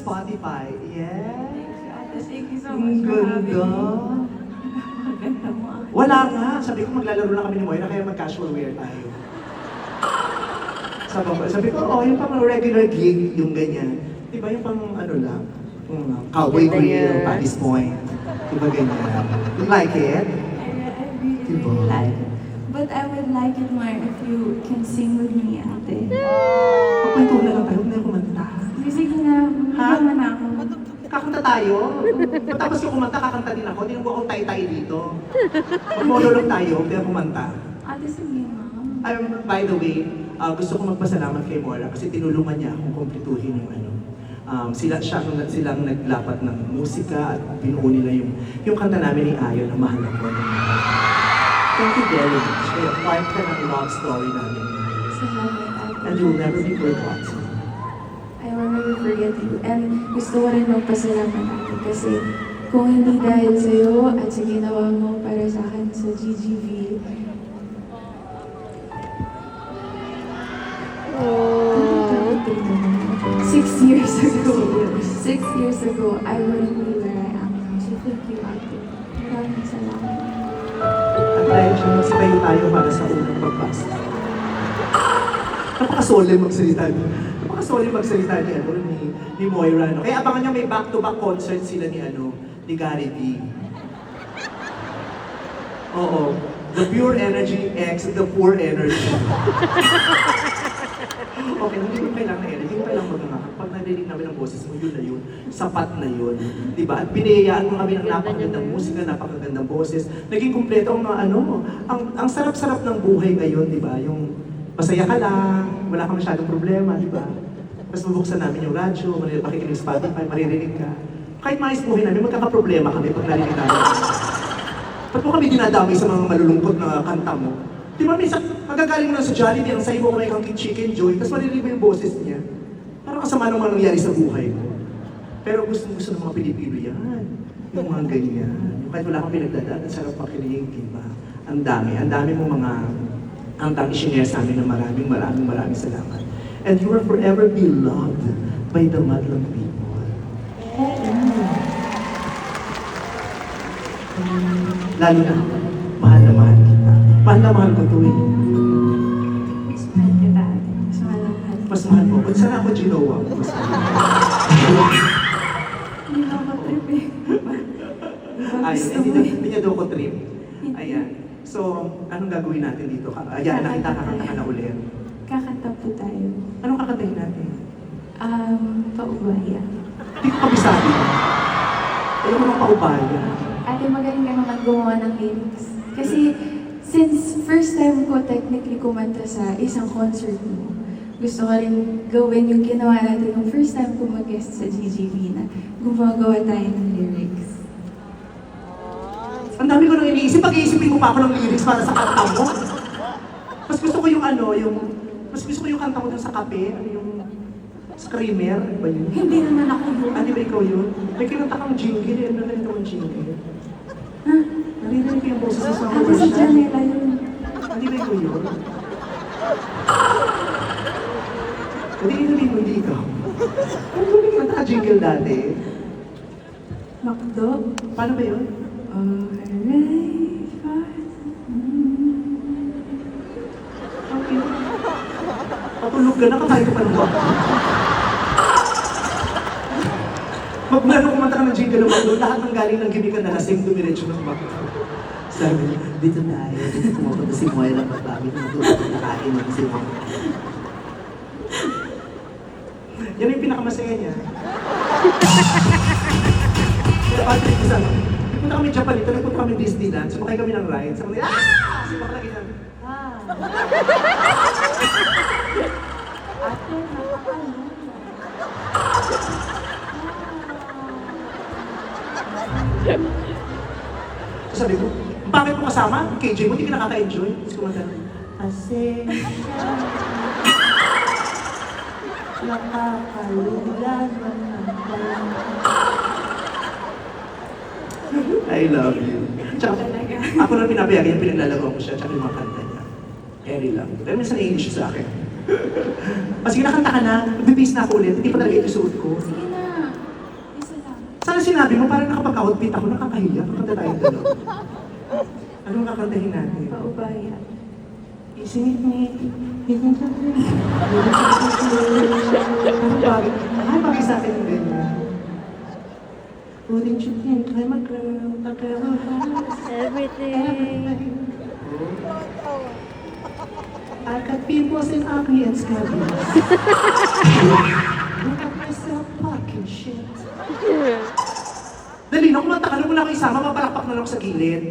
Spotify. Yes! Thank you so Ang much for having ganda! me. Maganda mo. Wala nga. Sabi ko maglalaro lang kami ni Moira, kaya mag-casual wear tayo. Sabi ko, oh, yung pang regular gig, yung ganyan. Di ba yung pang ano lang, cowboy Ganda grill, yan. Paddy's Point. Di ba ganyan? You like it? I really, Diba? really like it. But I would like it more if you can sing with me, ate. Pagkwentuhan na lang tayo, huwag na yung kumanta. Sige na, Ha? bigyan mo na ako. Kakanta tayo. Tapos yung kumanta, kakanta din ako. Hindi nang akong tay-tay dito. Mag-monolog tayo, hindi na kumanta. Ate, sige na. By the way, gusto ko magpasalamat kay Moira kasi tinulungan niya akong kumpletuhin yung ano. Silang naglapat ng musika at binuo nila yung kanta namin ni Ayon na mahal ako. Thank you very much. Kaya part ka ng love story namin. Salamat, ate. And you'll never be forgotten. I will never forget you. And gusto ko rin magpasalamat natin kasi kung hindi dahil sa'yo at sa ginawa mo para sa akin sa GGV, Oh. 6 years ago, I wouldn't be where I am now. So thank you, ate. Maraming salamat. At dahil siya, magsipayo tayo para sa unang pagbasa. Napakasole magsalita niya. Napakasole magsalita ni, ni Moira. No? Kaya abangan niyo may back-to-back concert sila ni Gary V. Oo. The pure energy X the poor energy. Okay, hindi mo kailangan na energy. Hindi mo kailangan magangakak. Pag narinig namin ang boses mo, yun na yun. Sapat na yun. Diba? At biniyayaan mo kami ng napakagandang musika, napakagandang boses. Naging kumpleto ang mga ang sarap-sarap ng buhay ngayon, diba? Yung masaya ka lang, wala kang masyadong problema, diba? Tapos mabuksan namin yung radyo, makikinig sa Spotify, maririnig ka. Kahit maayos buhay namin, magkakaproblema kami pag narinig namin. Ba't mo kami dinadamay sa mga malulungkot na kanta mo? Di ba minsan, magagaling mo lang sa Jollibee, ang sayo mo kumain kang chicken joy, tapos maririnig mo yung boses niya. Parang kasama naman nangyari sa buhay mo. Pero gusto ng mga Pilipino yan. Yung mga ganyan. Yung kahit wala kang pinagdadaan, ang sarap makinig, di ba? Ang dami mo mga ang i-share sa amin na maraming salamat. And you will forever be loved by the Madlang people. Lalo na, mahal na mahal kita. Mahal na mahal ko to eh. Mas mahal kita, ate. Mas mahal ang mahal. Mas mahal mo. Kung saan ako ginawa mo, mas mahal. Hindi na ako trip eh. Diba gusto mo eh? Hindi niya daw ko trip. Ayan. So, anong gagawin natin dito? Ayan, nakita kakanta ka na ulit. Kakanta po tayo. Anong kakantahin natin? Paubaya. Hindi ko kabisado. Ayaw ko ng paubaya. Ate, magaling ka naman gumawa ng lyrics. Kasi, since first time ko technically kumanta sa isang concert mo, gusto ko rin gawin yung ginawa natin nung first time ko mag-guest sa GGV na gumagawa tayo ng lyrics. Ang dami ko nang iniisip. Pag-iisipin mo pa ako ng lyrics para sa kanta mo. Mas gusto ko yung mas gusto ko yung kanta mo dun sa kape. Screamer. Ano ba yun? Hindi naman ako yun. Di ba ikaw yun? May kinanta kang jingle. Ano na ito ang jingle? Ha? Naririnig ko yung boses mo sa mga Ate, si Janela yun. Hindi ba ikaw yun? Hindi ikaw. Ano ba yung kinanta ka jingle dati? Makdo. Paano ba yun? Alright, Okay. Patulog ka na, kakain ka pa ng baka. Magmano kumanta ka ng jingle ng baka, lahat ng galing ng gimikan na lasing, dumiretso ng baka. Sabi niya, dito tayo, dito pumapunta si Moira Patabi, matulog na nakain ng si Moira. Yan yung pinakamasaya niya. Kaya Patrick, isa, nagpunta kami Japan dito, nagpunta kami Disneyland, sumakay kami ng ride, sa mga, sumakay lagi namin. Ate, nakakalo. So sabi ko, bakit mo kasama? KJ mo, hindi ka nakaka-enjoy. Tapos kumanta na, pasensya, nakakalula naman pala. I love you. Tsaka, ako na pinapayagan yung pinaglalaro ko siya, tsaka yung mga kanta niya. Very love. Pero minsan naiinis siya sa akin. Sige na, kanta ka na. Nagbibis na ako ulit. Hindi pa talaga ito suot ko. Sige na. nga sinabi mo, parang nakapag-outfit ako, nakakahiya. Kakanta tayo dalawa. Anong kakantahin natin? Paubaya. Isingit ni... Ano bagay? Ay, bagay sa akin yung ganyan. Wouldn't you think I'm a girl, a girl who has Everything. I got pimples and acne and scabies. Look at myself, fucking shit. Dali na, kumanta ka na muna ako isama, mapalakpak na lang ako sa gilid.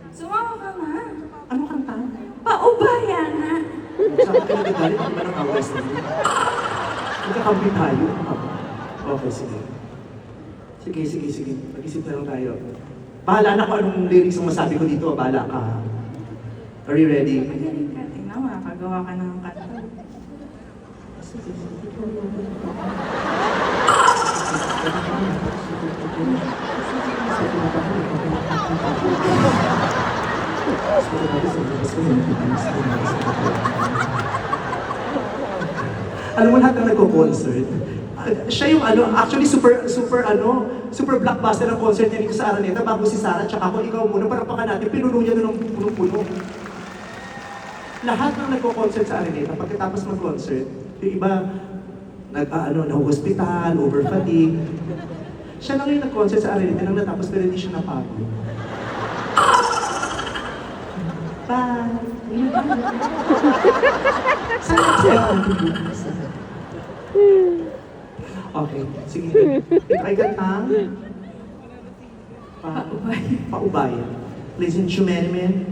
Sumama ka nga. Ano kanta? Paubaya nga. Sa akin na nagalit, ako ba ng kawas na yun? Magkakampi tayo. Okay, sige. Sige. Mag-isip na lang tayo. Bahala na kung anong lyrics ang masabi ko dito. Bahala ka. Are you ready? Magaling ka. Tingnan, makakagawa ka ng kanta. Alam mo lahat ng nagko-concert, siya yung actually super blockbuster ng concert niya dito sa Araneta bago si Sarah tsaka ako, ikaw muna, parapakan natin, pinuno niya doon ng puno-puno. Lahat ng nagko-concert sa Araneta, pagkatapos mag-concert, yung iba, na-hospital, over-fatigue. Siya lang yung nag-concert sa Araneta nang natapos pero hindi siya napagod. Bye! Sana siya natin bukas. Okay, sige. Ay gantang. Paubaya. Ladies and gentlemen,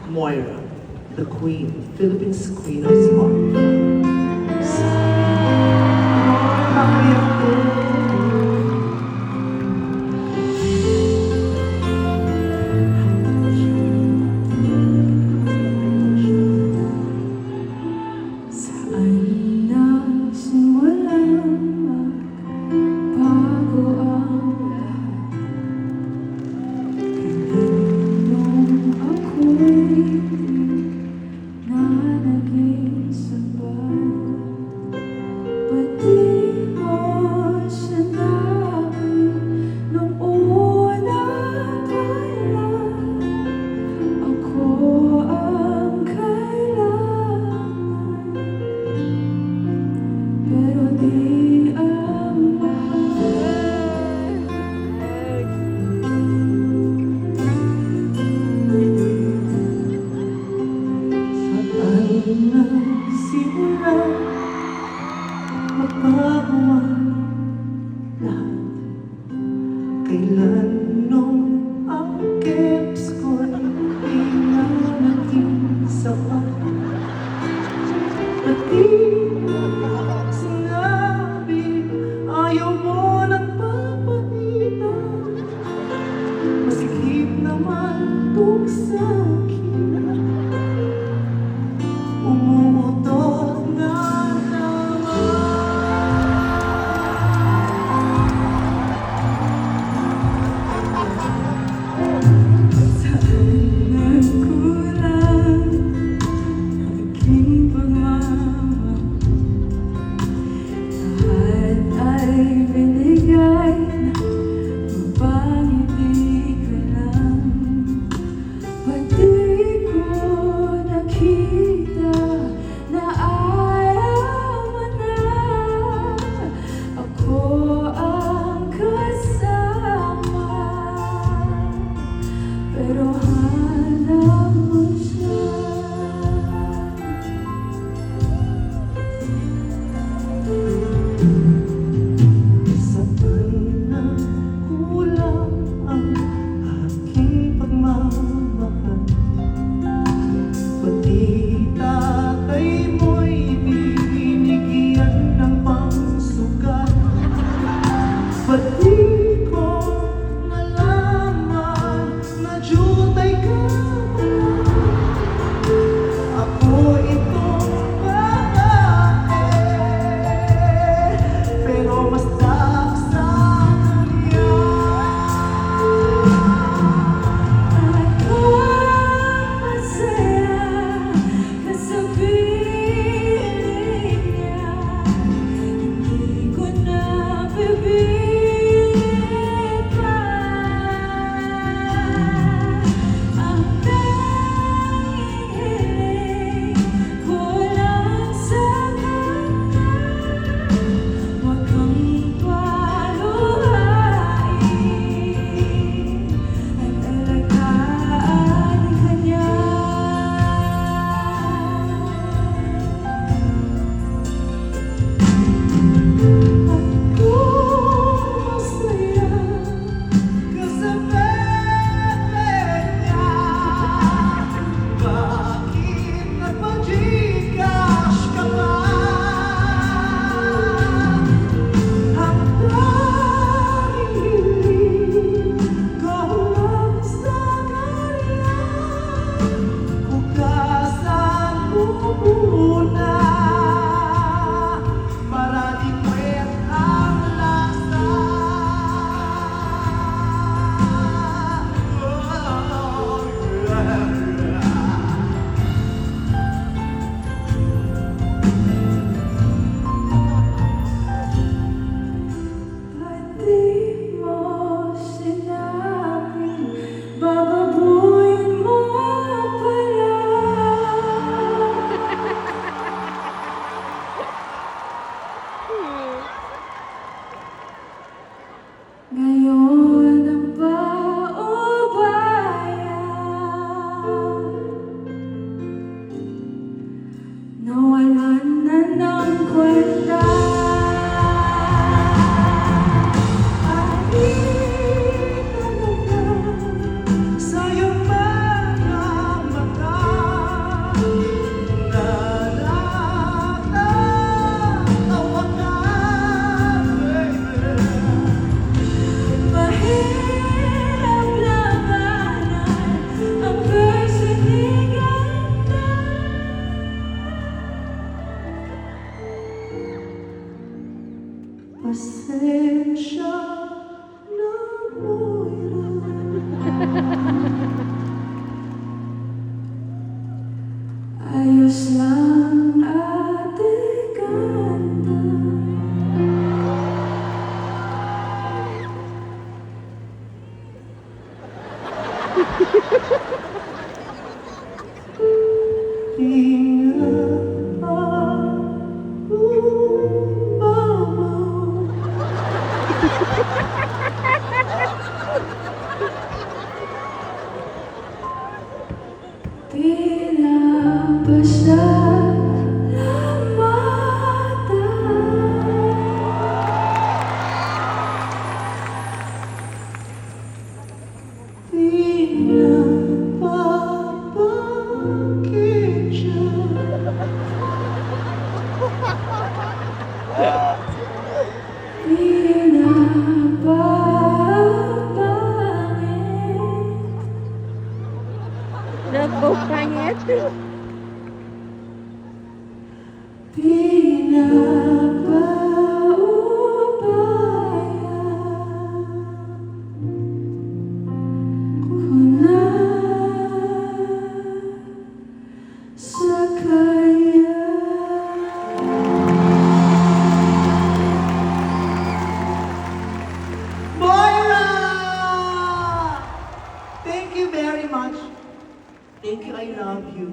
Moira, the queen, Philippines queen of smart. Kailan nung ang gifts ko'y di na naging sapat. Ba't di mo sinabi ayaw mo ng papalitan? Masikip naman itong sa'kin, umuutot na naman. Ba't di ko nalaman na jutay ka? Pati mo sinabing bababuin mo pala. Ngayon ang paubaya, nawalan na ng kwenta. Ay, talaga Sa iyong mga mata na natatawa ka, baby. mahirap labanan ang persinigan na. Pasensya na Moira. Ayos lang ate ganda. Ingat ang umabaw. Tila basta lang mata. Pinapapakit siya. Pinapapangit. Nagpapangit. Pinapaubaya ko na sa kaya. Moira! Thank you very much. Thank you, I love you.